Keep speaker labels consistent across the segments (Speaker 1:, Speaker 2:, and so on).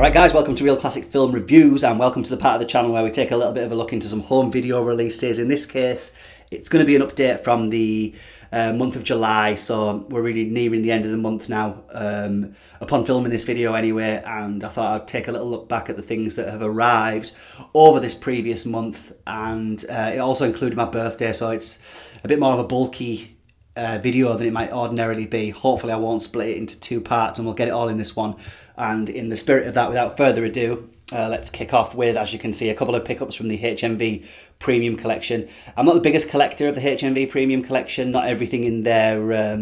Speaker 1: Alright guys, welcome to Real Classic Film Reviews and welcome to the part of the channel where we take a little bit of a look into some home video releases. In this case, it's going to be an update from the month of July, so we're really nearing the end of the month now upon filming this video anyway, and I thought I'd take a little look back at the things that have arrived over this previous month, and it also included my birthday, so it's a bit more of a bulky video than it might ordinarily be. Hopefully I won't split it into two parts and we'll get it all in this one. And in the spirit of that, without further ado, let's kick off with, as you can see, a couple of pickups from the HMV Premium Collection. I'm not the biggest collector of the HMV Premium Collection. Not everything in there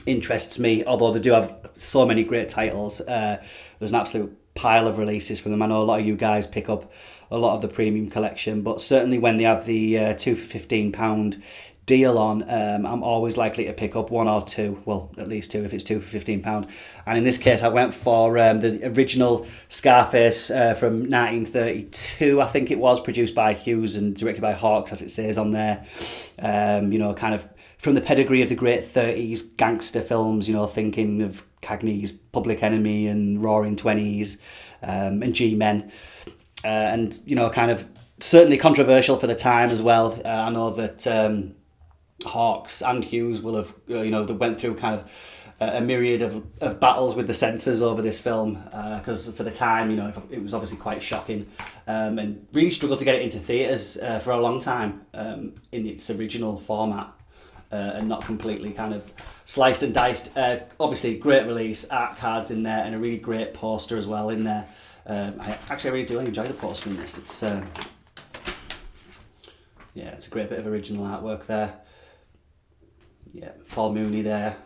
Speaker 1: interests me, although they do have so many great titles. There's an absolute pile of releases from them. I know a lot of you guys pick up a lot of the Premium Collection, but certainly when they have the 2 for £15 deal on, I'm always likely to pick up one or two, well at least two if it's 2 for £15. And in this case I went for the original Scarface from 1932, I think it was, produced by Hughes and directed by Hawks, as it says on there. You know, kind of from the pedigree of the great 30s gangster films, you know, thinking of Cagney's Public Enemy and Roaring Twenties and G-Men, and you know, kind of certainly controversial for the time as well. I know that Hawks and Hughes will have, you know, they went through kind of a myriad of battles with the censors over this film, because for the time, you know, it was obviously quite shocking, and really struggled to get it into theatres for a long time in its original format, and not completely kind of sliced and diced. Obviously great release, art cards in there, and a really great poster as well in there. I really do enjoy the poster in this. It's yeah, it's a great bit of original artwork there. Yeah, Paul Mooney there.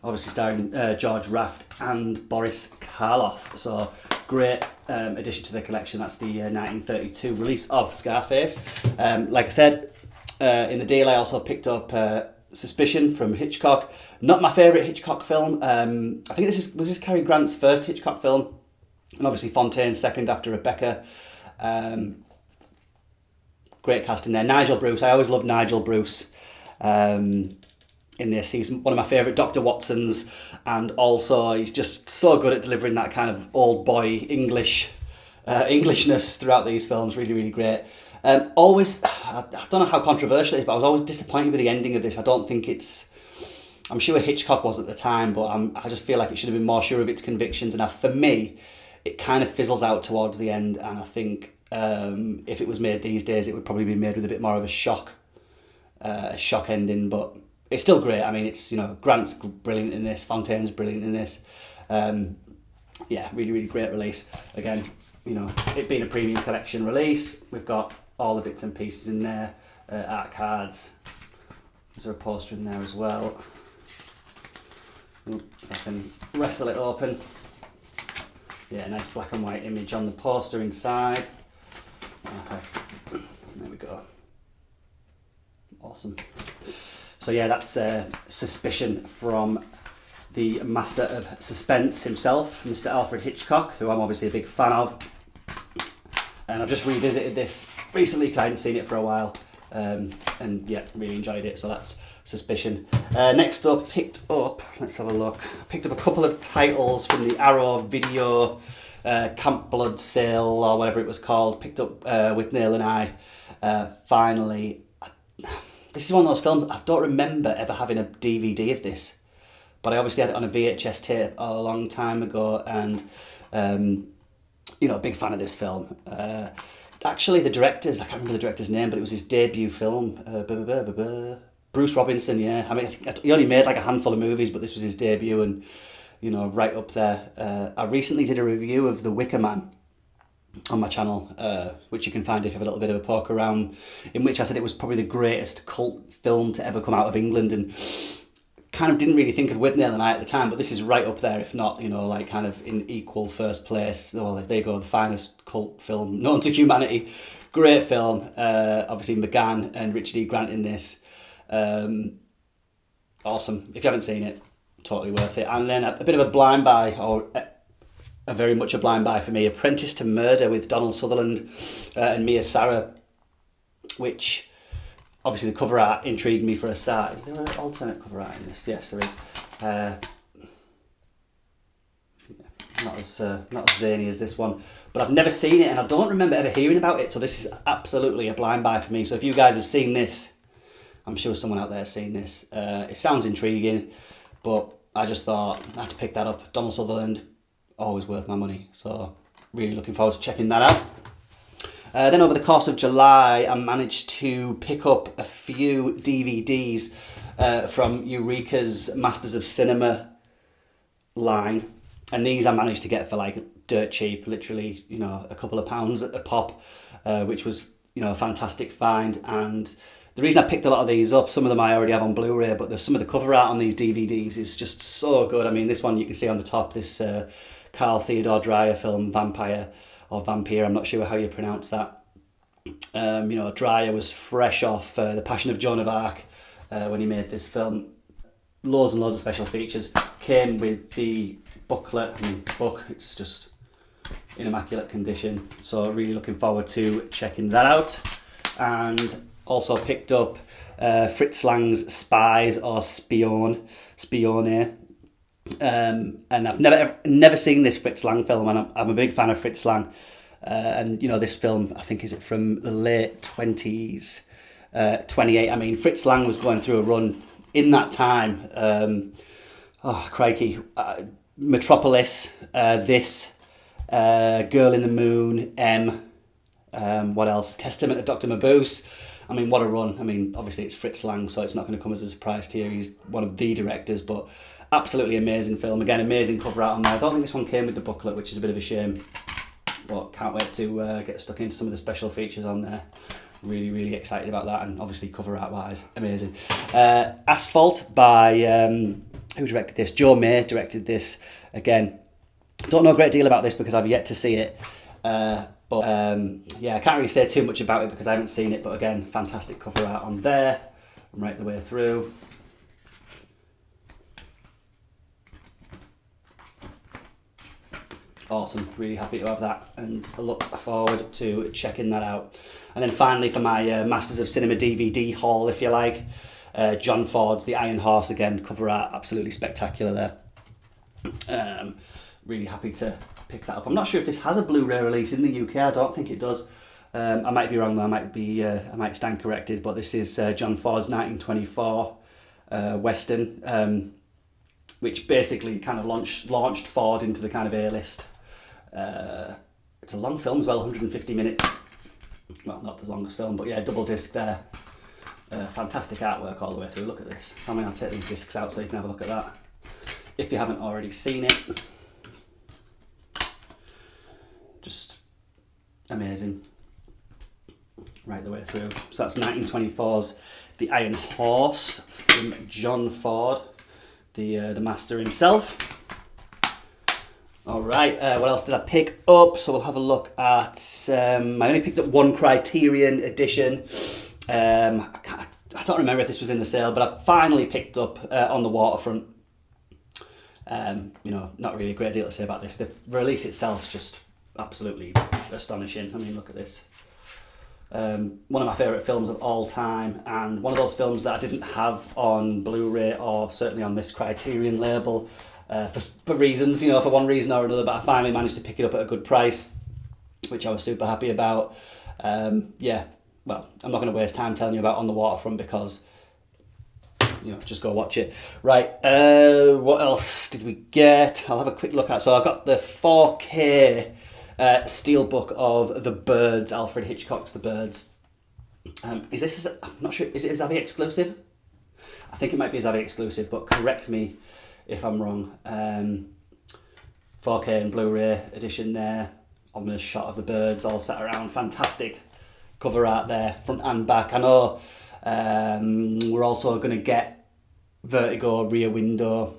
Speaker 1: Obviously starring George Raft and Boris Karloff. So great addition to the collection. That's the 1932 release of Scarface. Like I said, in the deal I also picked up Suspicion from Hitchcock. Not my favourite Hitchcock film. I think was this Cary Grant's first Hitchcock film. And obviously Fontaine's second after Rebecca. Great cast in there. Nigel Bruce. I always loved Nigel Bruce in this. He's one of my favourite Dr. Watsons, and also he's just so good at delivering that kind of old boy Englishness throughout these films. Really, really great. Always, I don't know how controversial it is, but I was always disappointed with the ending of this. I don't think it's, I'm sure Hitchcock was at the time, but I just feel like it should have been more sure of its convictions. And for me, it kind of fizzles out towards the end, and I think if it was made these days, it would probably be made with a bit more of a shock ending, but it's still great. I mean, it's, you know, Grant's brilliant in this, Fontaine's brilliant in this. Yeah, really, really great release. Again, you know, it being a premium collection release, we've got all the bits and pieces in there, art cards. There's a poster in there as well. If I can wrestle it open. Yeah, nice black and white image on the poster inside. Okay, there we go. Awesome. So yeah, that's Suspicion from the master of suspense himself, Mr. Alfred Hitchcock, who I'm obviously a big fan of. And I've just revisited this recently because I hadn't seen it for a while. And yeah, really enjoyed it. So that's Suspicion. Next up, let's have a look. Picked up a couple of titles from the Arrow Video Camp Blood sale, or whatever it was called. Picked up With Neil and I. Finally. This is one of those films, I don't remember ever having a DVD of this, but I obviously had it on a VHS tape a long time ago, and you know, a big fan of this film. Actually, the director's, I can't remember the director's name, but it was his debut film. Bruce Robinson, yeah. I mean, I think he only made like a handful of movies, but this was his debut, and you know, right up there. I recently did a review of The Wicker Man on my channel, which you can find if you have a little bit of a poke around, in which I said it was probably the greatest cult film to ever come out of England, and kind of didn't really think of With Neil and I at the time, but this is right up there, if not, you know, like kind of in equal first place. Well, there you go, the finest cult film known to humanity. Great film. Obviously McGann and Richard E. Grant in this. Awesome. If you haven't seen it, totally worth it. And then a bit of a blind buy, or a very much a blind buy for me, Apprentice to Murder with Donald Sutherland and Mia Sara, which obviously the cover art intrigued me for a start. Is there an alternate cover art in this? Yes, there is. not as zany as this one. But I've never seen it, and I don't remember ever hearing about it, so this is absolutely a blind buy for me. So if you guys have seen this, I'm sure someone out there has seen this. It sounds intriguing, but I just thought I had to pick that up. Donald Sutherland, always worth my money. So really looking forward to checking that out. Then over the course of July, I managed to pick up a few DVDs from Eureka's Masters of Cinema line. And these I managed to get for like dirt cheap, literally, you know, a couple of pounds a pop, which was, you know, a fantastic find. And the reason I picked a lot of these up, some of them I already have on Blu-ray, but there's some of the cover art on these DVDs is just so good. I mean, this one you can see on the top, this Carl Theodor Dreyer film, Vampire, or Vampire, I'm not sure how you pronounce that. You know, Dreyer was fresh off The Passion of Joan of Arc when he made this film. Loads and loads of special features. Came with the booklet, book, it's just in immaculate condition. So really looking forward to checking that out. And also picked up Fritz Lang's Spies or Spione. And I've never seen this Fritz Lang film, and I'm a big fan of Fritz Lang. And you know, this film, I think, is it from the late 20s, 28. I mean, Fritz Lang was going through a run in that time. Crikey, Metropolis, this, Girl in the Moon, what else? Testament of Dr. Mabuse. I mean, what a run. I mean, obviously it's Fritz Lang, so it's not going to come as a surprise to you. He's one of the directors, but absolutely amazing film. Again, amazing cover art on there. I don't think this one came with the booklet, which is a bit of a shame, but can't wait to get stuck into some of the special features on there. Really, really excited about that, and obviously cover art wise, amazing. Asphalt by, who directed this? Joe May directed this. Again, don't know a great deal about this because I've yet to see it. But yeah, I can't really say too much about it because I haven't seen it, but again, fantastic cover art on there, right the way through. Awesome, really happy to have that, and I look forward to checking that out. And then finally for my Masters of Cinema DVD haul, if you like, John Ford's The Iron Horse, again, cover art, absolutely spectacular there. Really happy to pick that up. I'm not sure if this has a Blu-ray release in the UK, I don't think it does. I might be wrong though, I might stand corrected, but this is John Ford's 1924 Western, which basically kind of launched Ford into the kind of A-list. It's a long film as well, 150 minutes. Well, not the longest film, but yeah, double disc there. Fantastic artwork all the way through. Look at this. I mean, I'll take these discs out so you can have a look at that if you haven't already seen it. Just amazing right the way through. So that's 1924's The Iron Horse from John Ford, the master himself. All right, what else did I pick up? So we'll have a look at, I only picked up one Criterion edition. I don't remember if this was in the sale, but I finally picked up On the Waterfront. You know, not really a great deal to say about this. The release itself is just absolutely astonishing. I mean, look at this. One of my favourite films of all time, and one of those films that I didn't have on Blu-ray or certainly on this Criterion label for reasons, you know, for one reason or another, but I finally managed to pick it up at a good price, which I was super happy about. Yeah, well, I'm not going to waste time telling you about On the Waterfront because, you know, just go watch it. Right, what else did we get? I'll have a quick look at. So I've got the 4K steelbook of The Birds, Alfred Hitchcock's The Birds. Is this, I'm not sure, is it a Zavvi exclusive? I think it might be a Zavvi exclusive, but correct me if I'm wrong. 4K and Blu-ray edition there, ominous shot of the birds all sat around, fantastic cover art there, front and back. I know we're also going to get Vertigo, Rear Window,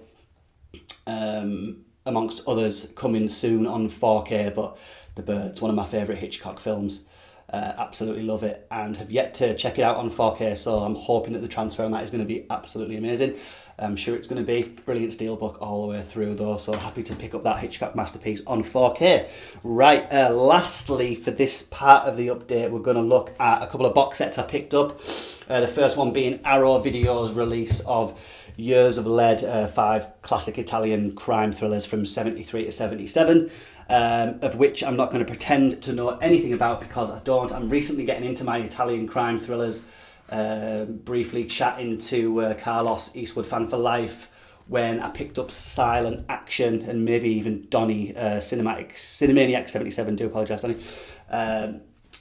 Speaker 1: amongst others coming soon on 4K, but The Birds, one of my favourite Hitchcock films. Absolutely love it, and have yet to check it out on 4K, so I'm hoping that the transfer on that is going to be absolutely amazing. I'm sure it's going to be brilliant steelbook all the way through though, so happy to pick up that Hitchcock masterpiece on 4K. Right, lastly for this part of the update, we're going to look at a couple of box sets I picked up. The first one being Arrow Video's release of Years of Lead, 5 classic Italian crime thrillers from 73 to 77. Of which I'm not going to pretend to know anything about because I don't. I'm recently getting into my Italian crime thrillers, briefly chatting to Carlos, Eastwood fan for life, when I picked up Silent Action and maybe even Donnie, Cinemaniac 77, do apologise Donnie,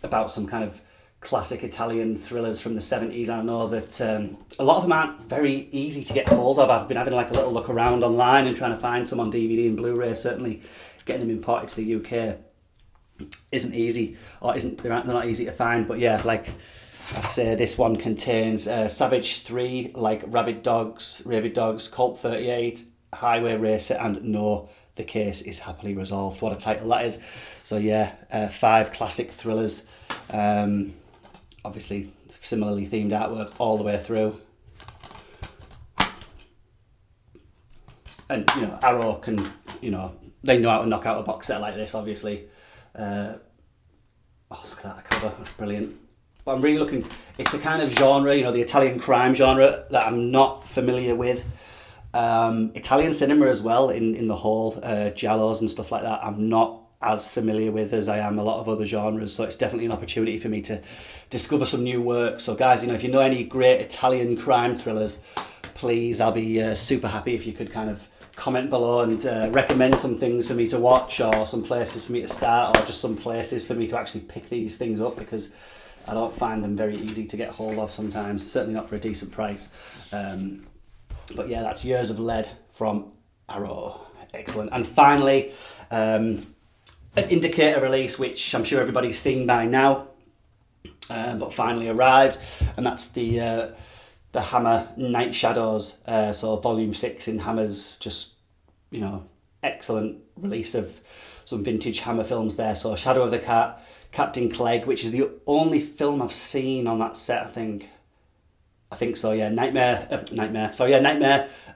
Speaker 1: about some kind of classic Italian thrillers from the 70s. I know that a lot of them aren't very easy to get hold of. I've been having like a little look around online and trying to find some on DVD and Blu-ray. Certainly getting them imported to the UK isn't easy, or they're not easy to find. But yeah, like I say, this one contains Savage 3, like Rabid Dogs, Colt 38, Highway Racer, and No, the Case is Happily Resolved. What a title that is. So yeah, 5 classic thrillers, obviously similarly themed artwork all the way through. And, you know, Arrow can, you know, they know how to knock out a box set like this, obviously. Oh, look at that cover, that's brilliant. But I'm really looking, it's a kind of genre, you know, the Italian crime genre that I'm not familiar with. Italian cinema as well, in the whole, giallos and stuff like that, I'm not as familiar with as I am a lot of other genres. So it's definitely an opportunity for me to discover some new work. So guys, you know, if you know any great Italian crime thrillers, please, I'll be super happy if you could kind of comment below and recommend some things for me to watch, or some places for me to start, or just some places for me to actually pick these things up, because I don't find them very easy to get hold of sometimes, certainly not for a decent price. But yeah, that's Years of Lead from Arrow. Excellent. And finally, an indicator release, which I'm sure everybody's seen by now, but finally arrived, and that's the Hammer Night Shadows, so volume 6 in Hammer's, just, you know, excellent release of some vintage Hammer films there. So Shadow of the Cat, Captain Clegg, which is the only film I've seen on that set, I think so, yeah. Nightmare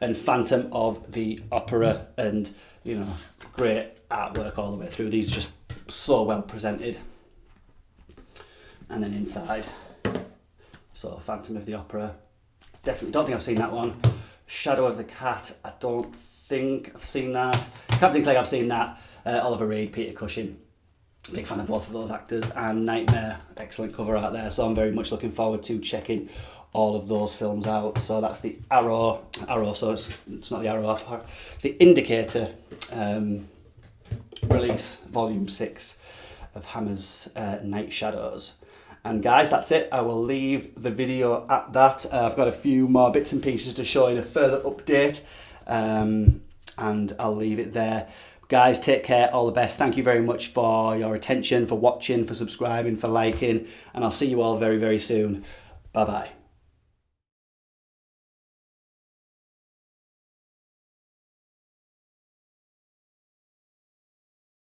Speaker 1: and Phantom of the Opera, and, you know, great artwork all the way through. These are just so well presented. And then inside, so Phantom of the Opera, definitely don't think I've seen that one. Shadow of the Cat, I don't think I've seen that. Captain Clegg, I've seen that. Oliver Reed, Peter Cushing, big fan of both of those actors. And Nightmare, excellent cover art there. So I'm very much looking forward to checking all of those films out. So that's the Arrow, so it's not the Arrow, it's the Indicator release, volume 6 of Hammer's Night Shadows. And guys, that's it. I will leave the video at that. I've got a few more bits and pieces to show in a further update, and I'll leave it there. Guys, take care, all the best. Thank you very much for your attention, for watching, for subscribing, for liking, and I'll see you all very, very soon. Bye-bye.